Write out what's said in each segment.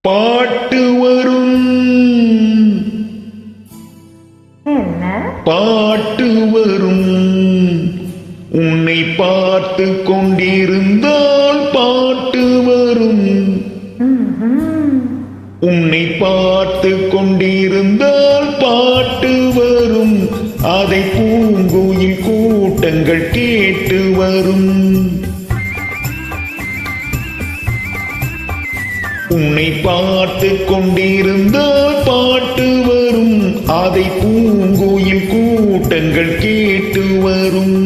பாட்டு வரும் பாட்டு வரும் உன்னை பார்த்து கொண்டிருந்தால் பாட்டு வரும் உன்னை பார்த்து கொண்டிருந்தால் பாட்டு வரும் அதை பூங்குயில் கூட்டங்கள் கேட்டு வரும் உன்னை பார்த்து கொண்டிருந்தால் பாட்டு வரும் அதை பூங்குயில் கூட்டங்கள் கேட்டு வரும்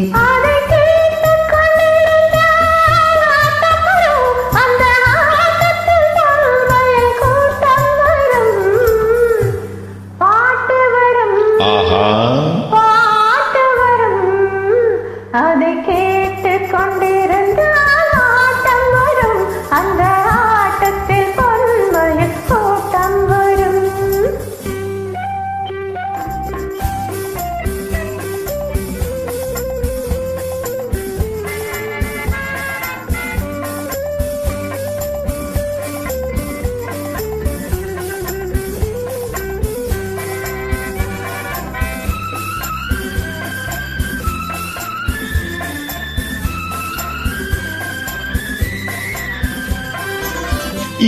ஆஹா பாட்டு வரும் அதை கேட்டு கொண்டிருந்தால் ஆட்டம் வரும் அந்த ஆட்டத்தில் பொன்மயில் கூட்டம் வரும்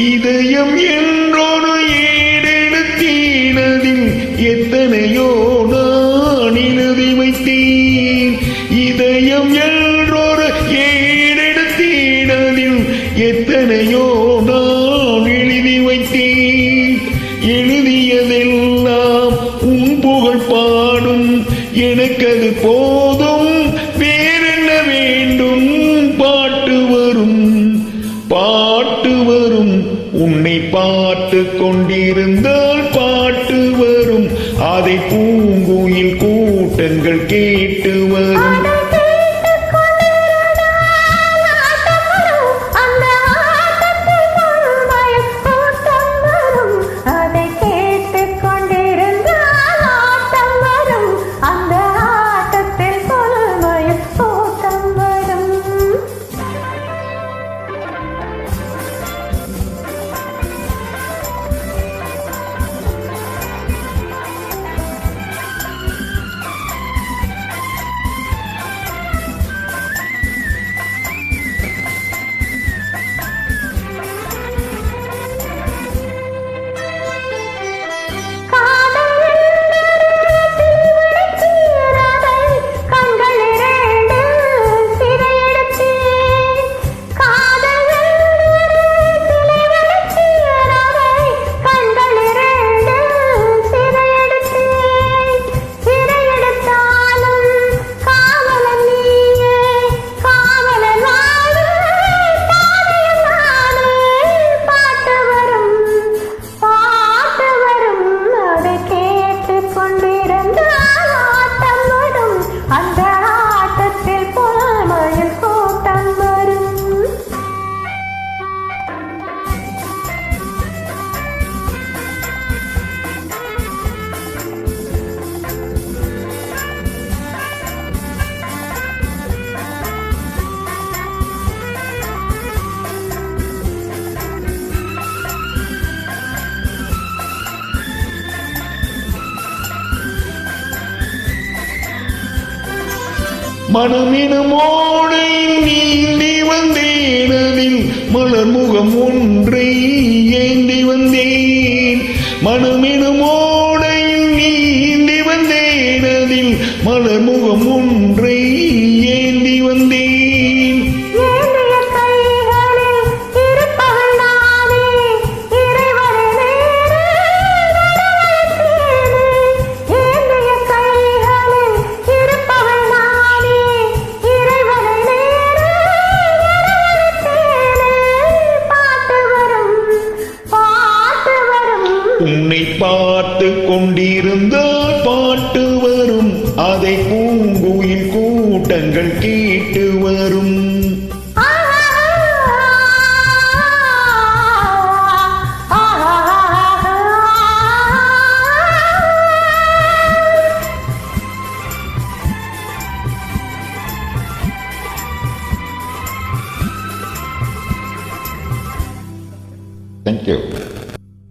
இதயம் என்றொரு ஏடெடுத்தீனதில் எத்தனையோ நான் எழுதி வைத்தேன் இதயம் என்றொரு ஏடெடுத்தீனதில் எத்தனையோ நான் எழுதி வைத்தேன் எழுதியதெல்லாம் உன் புகழ் பாடும் எனக்கது போதும் வேறென்ன வேண்டும் பாட்டு வரும் பாட்டு வரும் உன்னை பார்த்து கொண்டிருந்தால் பாட்டு வரும் அதை பூங்குயில் கூட்டங்கள் கேட்டு வரும் மனமெனும் ஓடையில் நீந்தி வந்தேனதில் மலர் முகம் ஒன்றை ஏந்தி வந்தேன் மனமெனும் ஓடையில் நீந்தி வந்தேனதில் மலர் முகம் ஒன்றை ஏந்தி வந்தேன் உன்னை பார்த்து கொண்டிருந்தால் பாட்டு வரும் அதை பூங்குயில் கூட்டங்கள் கேட்டு வரும் Thank you.